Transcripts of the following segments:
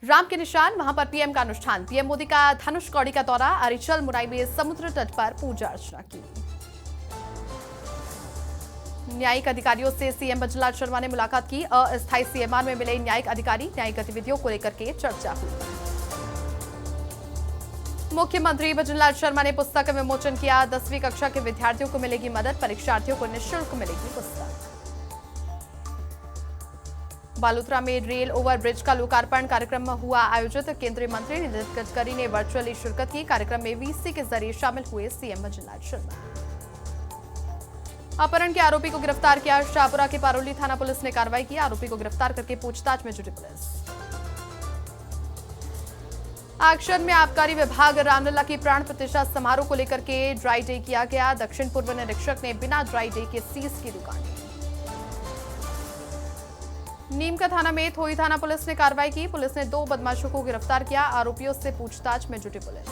राम के निशान, वहां पर पीएम का अनुष्ठान। पीएम मोदी का धनुष कौड़ी का दौरा, अरिचल मुराई में समुद्र तट पर पूजा अर्चना की। न्यायिक अधिकारियों से सीएम भजनलाल शर्मा ने मुलाकात की। अस्थायी सीएमआर में मिले न्यायिक अधिकारी, न्यायिक गतिविधियों को लेकर के चर्चा हुई। मुख्यमंत्री भजनलाल शर्मा ने पुस्तक का विमोचन किया। 10वीं कक्षा के विद्यार्थियों को मिलेगी मदद, परीक्षार्थियों को निःशुल्क मिलेगी पुस्तक। बालोतरा में रेल ओवरब्रिज का लोकार्पण कार्यक्रम हुआ आयोजित। केंद्रीय मंत्री नितिन गडकरी ने वर्चुअली शिरकत की। कार्यक्रम में वीसी के जरिए शामिल हुए सीएम भजनलाल शर्मा। अपहरण के आरोपी को गिरफ्तार किया। शाहपुरा के पारोली थाना पुलिस ने कार्रवाई की। आरोपी को गिरफ्तार करके पूछताछ में जुटी पुलिस। एक्शन में आबकारी विभाग, रामलला की प्राण प्रतिष्ठा समारोह को लेकर के ड्राई डे किया गया। दक्षिण पूर्व निरीक्षक ने बिना ड्राई डे के सीज की दुकानें। नीमका थाना में थोई थाना पुलिस ने कार्रवाई की। पुलिस ने 2 बदमाशों को गिरफ्तार किया। आरोपियों से पूछताछ में जुटी पुलिस।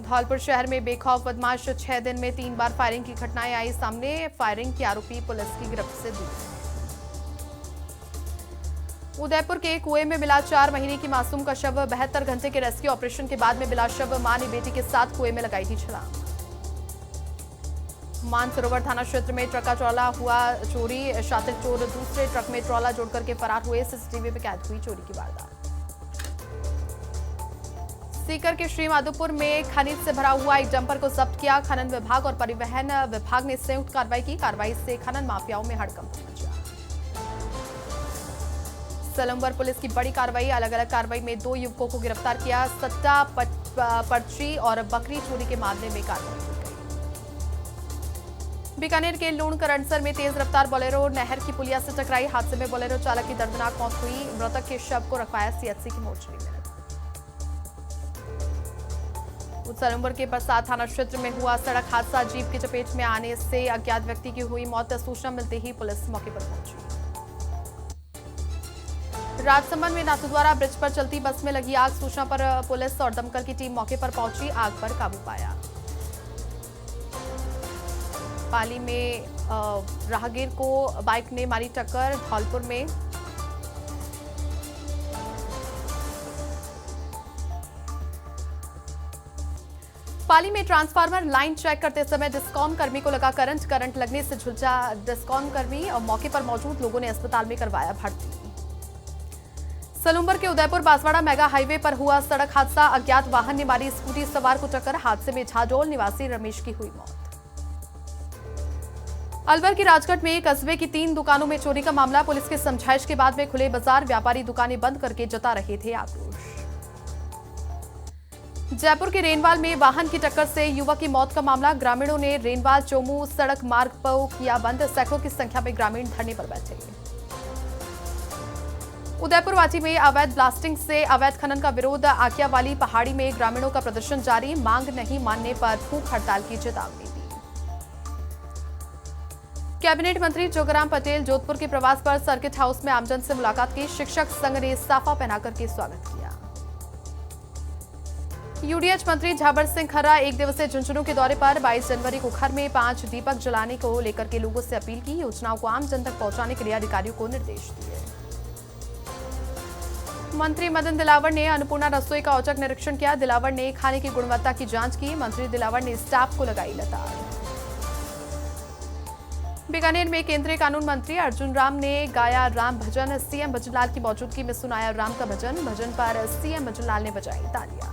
धौलपुर शहर में बेखौफ बदमाश, 6 दिन में 3 बार फायरिंग की घटनाएं आई सामने। फायरिंग के आरोपी पुलिस की गिरफ्त से दूर। उदयपुर के कुएं में मिला 4 महीने की मासूम का शव। 72 घंटे के रेस्क्यू ऑपरेशन के बाद में मिला शव। मां ने बेटी के साथ कुएं में लगाई थी छलांग। मानसरोवर थाना क्षेत्र में ट्रक का ट्रॉला हुआ चोरी। शातिर चोर दूसरे ट्रक में ट्रॉला जोड़कर के फरार हुए। सीसीटीवी में कैद हुई चोरी की वारदात। सीकर के श्री माधोपुर में खनिज से भरा हुआ एक डंपर को जब्त किया। खनन विभाग और परिवहन विभाग ने संयुक्त कार्रवाई की। कार्रवाई से खनन माफियाओं में हड़कंप मचा। सलम्बर पुलिस की बड़ी कार्रवाई, अलग अलग कार्रवाई में 2 युवकों को गिरफ्तार किया। सट्टा पर्ची और बकरी चोरी के मामले में कार्रवाई की गई। बीकानेर के लूण करंसर में तेज रफ्तार बोलेरो नहर की पुलिया से टकराई। हादसे में बोलेरो चालक की दर्दनाक मौत हुई। मृतक के शव को रखवाया सीएचसी की मोर्चरी में। सलम्बर के परसाद थाना क्षेत्र में हुआ सड़क हादसा। जीप की चपेट में आने से अज्ञात व्यक्ति की हुई मौत। सूचना मिलते ही पुलिस मौके पर पहुंची। राजसमंद में नाथद्वारा ब्रिज पर चलती बस में लगी आग। सूचना पर पुलिस और दमकल की टीम मौके पर पहुंची। आग पर काबू पाया। पाली में राहगीर को बाइक ने मारी टक्कर। धौलपुर में पाली में ट्रांसफार्मर लाइन चेक करते समय डिस्कॉम कर्मी को लगा करंट। करंट लगने से झुलसा डिस्कॉम कर्मी और मौके पर मौजूद लोगों ने अस्पताल में करवाया भर्ती। सलूंबर के उदयपुर बांसवाड़ा मेगा हाईवे पर हुआ सड़क हादसा। अज्ञात वाहन ने मारी स्कूटी सवार को टक्कर। हादसे में झाडोल निवासी रमेश की हुई मौत। अलवर की राजगढ़ में कस्बे की 3 दुकानों में चोरी का मामला। पुलिस के समझाइश के बाद में खुले बाजार। व्यापारी दुकानें बंद करके जता रहे थे आक्रोश। जयपुर के रेनवाल में वाहन की टक्कर से युवक की मौत का मामला। ग्रामीणों ने रेनवाल चोमू सड़क मार्ग पर किया बंद। सैकड़ों की संख्या में ग्रामीण धरने पर बैठे। उदयपुर वाटी में अवैध ब्लास्टिंग से अवैध खनन का विरोध। आकिया वाली पहाड़ी में ग्रामीणों का प्रदर्शन जारी। मांग नहीं मानने पर भूख हड़ताल की चेतावनी दी। कैबिनेट मंत्री जोगराम पटेल जोधपुर के प्रवास पर सर्किट हाउस में आमजन से मुलाकात की। शिक्षक संघ ने साफा पहनाकर के स्वागत किया। यूडीएच मंत्री झाबर सिंह खर्रा 1 दिवसीय झुंझुनू के दौरे पर। 22 जनवरी को घर में 5 दीपक जलाने को लेकर के लोगों से अपील की। योजनाओं को आम जन तक पहुंचाने के लिए अधिकारियों को निर्देश दिए। मंत्री मदन दिलावर ने अन्नपूर्णा रसोई का औचक निरीक्षण किया। दिलावर ने खाने की गुणवत्ता की जांच की। मंत्री दिलावर ने स्टाफ को लगाई लताड़। बीकानेर में केंद्रीय कानून मंत्री अर्जुन राम ने गाया राम भजन। सीएम भजनलाल की मौजूदगी में सुनाया राम का भजन। भजन पर सीएम भजनलाल ने बजाई तालियां।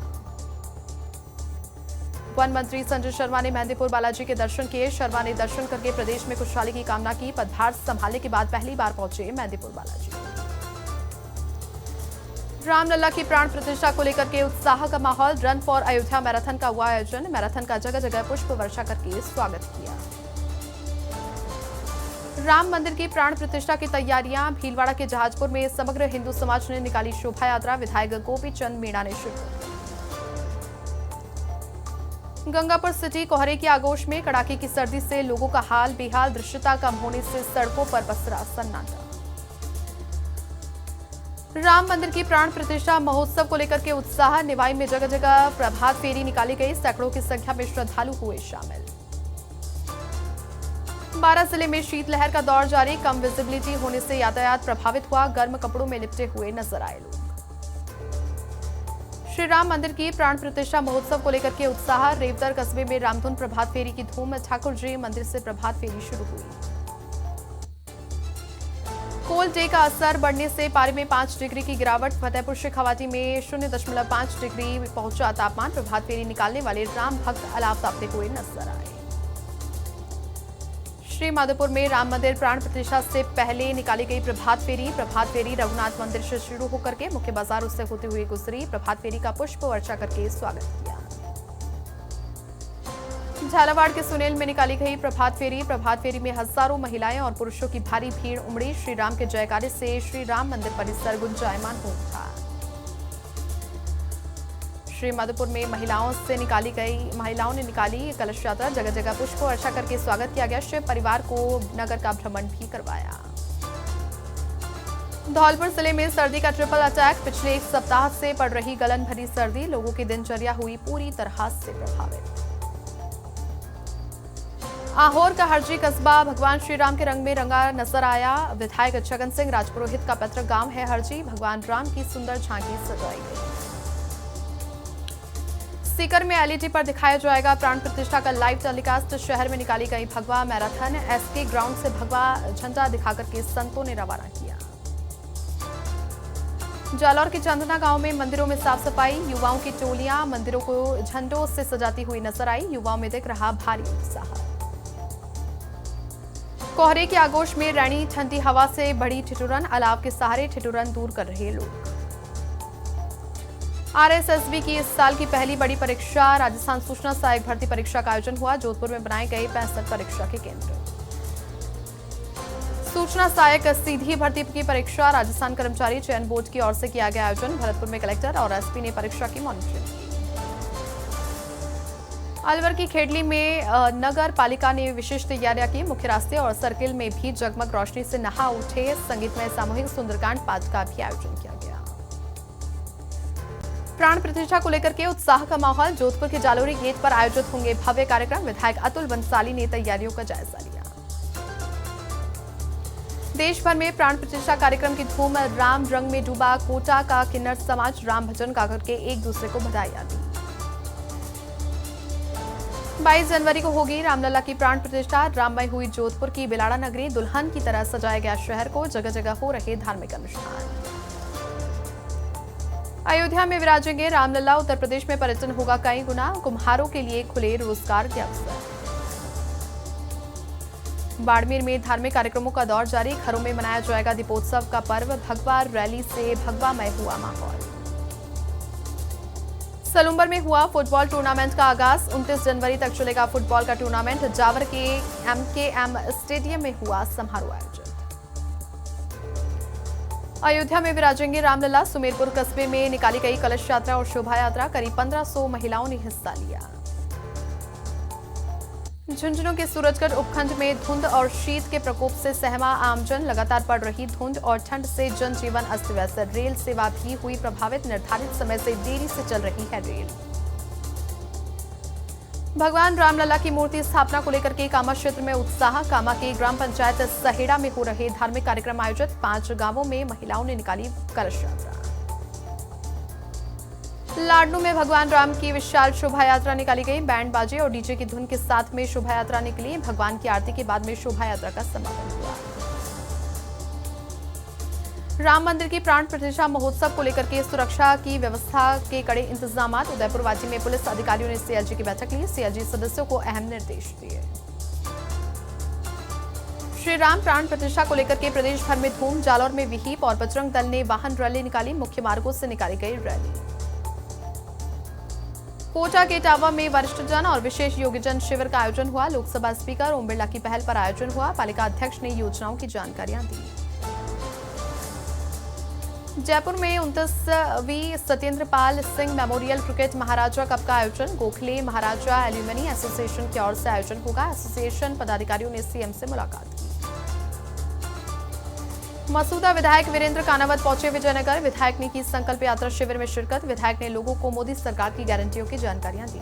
वन मंत्री संजय शर्मा ने मेहंदीपुर बालाजी के दर्शन किए। शर्मा ने दर्शन करके प्रदेश में खुशहाली की कामना की। पदभार संभालने के बाद पहली बार पहुंचे मेहंदीपुर बालाजी। रामलला की प्राण प्रतिष्ठा को लेकर के उत्साह का माहौल। रन फॉर अयोध्या मैराथन का हुआ आयोजन। मैराथन का जगह जगह पुष्प वर्षा करके स्वागत किया। राम मंदिर की प्राण प्रतिष्ठा की तैयारियां। भीलवाड़ा के जहाजपुर में समग्र हिंदू समाज ने निकाली शोभा यात्रा। विधायक गोपी चंद मीणा ने शिरकत। गंगापुर सिटी कोहरे की आगोश में। कड़ाके की सर्दी से लोगों का हाल बेहाल। दृश्यता कम होने से सड़कों पर पसरा सन्नाटा। राम मंदिर की प्राण प्रतिष्ठा महोत्सव को लेकर के उत्साह। निवाई में जगह जगह प्रभात फेरी निकाली गई। सैकड़ों की संख्या में श्रद्धालु हुए शामिल। बारां जिले में शीतलहर का दौर जारी, कम विजिबिलिटी होने से यातायात प्रभावित हुआ, गर्म कपड़ों में लिपटे हुए नजर आए लोग। श्री राम मंदिर की प्राण प्रतिष्ठा महोत्सव को लेकर के उत्साह, रेवतर कस्बे में रामधुन प्रभात फेरी की धूम, ठाकुर जी मंदिर से प्रभात फेरी शुरू हुई। कोल्ड डे का असर बढ़ने से पारे में 5 डिग्री की गिरावट, फतेहपुर शेखावाटी में 0.5 डिग्री पहुंचा तापमान, प्रभात फेरी निकालने वाले राम भक्त अलाव तापते हुए नजर आए। श्री माधोपुर में राम मंदिर प्राण प्रतिष्ठा से पहले निकाली गई प्रभात फेरी रघुनाथ मंदिर से शुरू होकर के मुख्य बाजार उससे होते हुए गुजरी, प्रभात फेरी का पुष्प वर्षा करके स्वागत किया। झालावाड़ के सुनेल में निकाली गई प्रभात फेरी में हजारों महिलाएं और पुरुषों की भारी भीड़ उमड़ी, श्री राम के जयकारे से श्री राम मंदिर परिसर गुंजायमान हो उठा। श्री माधोपुर में महिलाओं ने निकाली कलश यात्रा, जगह जगह पुष्प वर्षा करके स्वागत किया गया, शिव परिवार को नगर का भ्रमण भी करवाया। धौलपुर जिले में सर्दी का ट्रिपल अटैक, पिछले 1 सप्ताह से पड़ रही गलन भरी सर्दी, लोगों की दिनचर्या हुई पूरी तरह से प्रभावित। आहोर का हरजी कस्बा भगवान श्री राम के रंग में रंगा नजर आया, विधायक छगन सिंह राजपुरोहित का पैतृक गांव है हरजी, भगवान राम की सुंदर झांकी सजाई गई। सीकर में एलईडी पर दिखाया जाएगा प्राण प्रतिष्ठा का लाइव टेलीकास्ट, शहर में निकाली गई भगवा मैराथन, एसके ग्राउंड से भगवा झंडा दिखाकर के संतों ने रवाना किया। जालौर के चंदना गांव में मंदिरों में साफ सफाई, युवाओं की टोलियां मंदिरों को झंडों से सजाती हुई नजर आई, युवाओं में दिख रहा भारी उत्साह। कोहरे के आगोश में रैनी ठंडी हवा से बढ़ी ठिठुरन, अलाव के सहारे ठिठुरन दूर कर रहे लोग। आरएसएसबी की इस साल की पहली बड़ी परीक्षा राजस्थान सूचना सहायक भर्ती परीक्षा का आयोजन हुआ, जोधपुर में बनाए गए 65 परीक्षा के केंद्र। सूचना सहायक सीधी भर्ती की परीक्षा राजस्थान कर्मचारी चयन बोर्ड की ओर से किया गया आयोजन, भरतपुर में कलेक्टर और एसपी ने परीक्षा की मॉनिटरिंग की। अलवर की खेडली में नगर पालिका ने विशेष तैयारियां की, मुख्य रास्ते और सर्किल में भी जगमग रोशनी से नहा उठे, संगीतमय सामूहिक सुंदरकांड पाठ का भी आयोजन किया गया। प्राण प्रतिष्ठा को लेकर के उत्साह का माहौल, जोधपुर के जालोरी गेट पर आयोजित होंगे भव्य कार्यक्रम, विधायक अतुल बंसाली ने तैयारियों का जायजा लिया। देश भर में प्राण प्रतिष्ठा कार्यक्रम की धूम, राम रंग में डूबा कोटा का किन्नर समाज राम भजन गा करके एक दूसरे को बधाइयां दी। 22 जनवरी को होगी रामलला की प्राण प्रतिष्ठा, राममय हुई जोधपुर की बिलाड़ा नगरी, दुल्हन की तरह सजाया गया शहर को, जगह जगह हो रहे धार्मिक अनुष्ठान। अयोध्या में विराजेंगे रामलला, उत्तर प्रदेश में पर्यटन होगा कई गुना, कुम्हारों के लिए खुले रोजगार के अवसर। बाड़मेर में धार्मिक कार्यक्रमों का दौर जारी, घरों में मनाया जाएगा दीपोत्सव का पर्व, भगवा रैली से भगवामय हुआ माहौल। सलूम्बर में हुआ फुटबॉल टूर्नामेंट का आगाज, 29 जनवरी तक चलेगा फुटबॉल का टूर्नामेंट, जावर के एमकेएम स्टेडियम में हुआ समारोह आयोजन। अयोध्या में विराजेंगे रामलला, सुमेरपुर कस्बे में निकाली गई कलश यात्रा और शोभा यात्रा, करीब 1500 महिलाओं ने हिस्सा लिया। झुंझुनू के सूरजगढ़ उपखंड में धुंध और शीत के प्रकोप से सहमा आमजन, लगातार पड़ रही धुंध और ठंड से जनजीवन अस्त व्यस्त, रेल सेवा भी हुई प्रभावित, निर्धारित समय से देरी से चल रही है रेल। भगवान रामलला की मूर्ति स्थापना को लेकर के कामा क्षेत्र में उत्साह, कामा के ग्राम पंचायत सहेड़ा में हो रहे धार्मिक कार्यक्रम आयोजित, 5 गांवों में महिलाओं ने निकाली कलश यात्रा। लाडनू में भगवान राम की विशाल शोभा यात्रा निकाली गई, बैंड बाजे और डीजे की धुन के साथ में शोभा यात्रा निकली, भगवान की आरती के बाद में शोभा यात्रा का समापन हुआ। राम मंदिर की प्राण प्रतिष्ठा महोत्सव को लेकर के सुरक्षा की व्यवस्था के कड़े इंतजाम, उदयपुर वाटी में पुलिस अधिकारियों ने सीएलजी की बैठक ली, सीएलजी सदस्यों को अहम निर्देश दिए। श्री राम प्राण प्रतिष्ठा को लेकर के प्रदेश भर में धूम, जालौर में विहिप और बजरंग दल ने वाहन रैली निकाली, मुख्य मार्गों से निकाली गई रैली। कोटा के इटावा में वरिष्ठजन और विशेष योग्यजन शिविर का आयोजन हुआ, लोकसभा स्पीकर ओम बिरला की पहल पर आयोजन हुआ, पालिका अध्यक्ष ने योजनाओं की जानकारियां दी। जयपुर में 29वीं सत्येंद्र पाल सिंह मेमोरियल क्रिकेट महाराजा कप का आयोजन, गोखले महाराजा एल्यूमिनी एसोसिएशन की ओर से आयोजन होगा, एसोसिएशन पदाधिकारियों ने सीएम से मुलाकात की। मसूदा विधायक वीरेंद्र कानावत पहुंचे विजयनगर, विधायक ने की संकल्प यात्रा शिविर में शिरकत, विधायक ने लोगों को मोदी सरकार की गारंटियों की जानकारियां दी।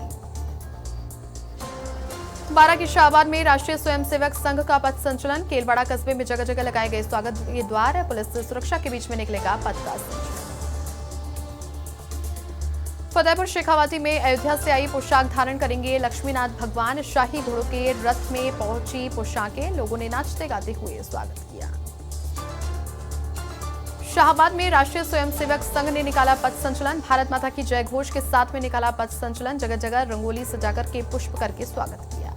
बारा के शाहबाद में राष्ट्रीय स्वयंसेवक संघ का पथ संचलन। केलवाड़ा कस्बे में जगह जगह लगाए गए स्वागत के द्वार। पुलिस सुरक्षा के बीच में निकलेगा पथ का संचलन। फतेहपुर शेखावाटी में अयोध्या से आई पोशाक धारण करेंगे लक्ष्मीनाथ भगवान। शाही घोड़ों के रथ में पहुंची पोशाकें। लोगों ने नाचते गाते हुए स्वागत किया। शाहबाद में राष्ट्रीय स्वयंसेवक संघ ने निकाला पथ संचलन। भारत माता की जय घोष के साथ में निकाला पथ संचलन। जगह जगह रंगोली सजाकर के पुष्प करके स्वागत किया।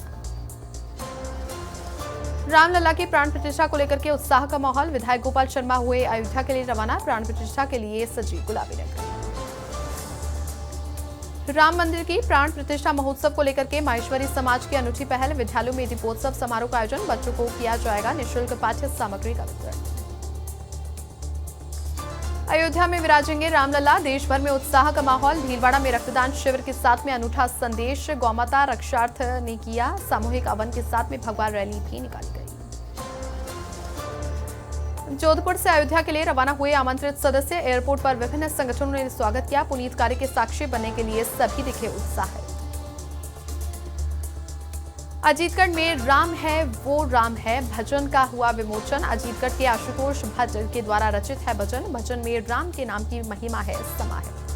रामलला की प्राण प्रतिष्ठा को लेकर के उत्साह का माहौल। विधायक गोपाल शर्मा हुए अयोध्या के लिए रवाना। प्राण प्रतिष्ठा के लिए सजी गुलाबी रंग। राम मंदिर की प्राण प्रतिष्ठा महोत्सव को लेकर के माहेश्वरी समाज की अनूठी पहल। विद्यालयों में दीपोत्सव समारोह का आयोजन। बच्चों को किया जाएगा निःशुल्क पाठ्य सामग्री का वितरण। अयोध्या में विराजेंगे रामलला। देश भर में उत्साह का माहौल। भीलवाड़ा में रक्तदान शिविर के साथ में अनूठा संदेश। गौमाता रक्षार्थ ने किया सामूहिक हवन के साथ में भगवा रैली भी निकाली गई। जोधपुर से अयोध्या के लिए रवाना हुए आमंत्रित सदस्य। एयरपोर्ट पर विभिन्न संगठनों ने स्वागत किया। पुनीत कार्य के साक्षी बनने के लिए सभी दिखे उत्साहित। अजीतगढ़ में राम है वो राम है भजन का हुआ विमोचन। अजीतगढ़ के आशुतोष भट्ट के द्वारा रचित है भजन। भजन में राम के नाम की महिमा है समाहित।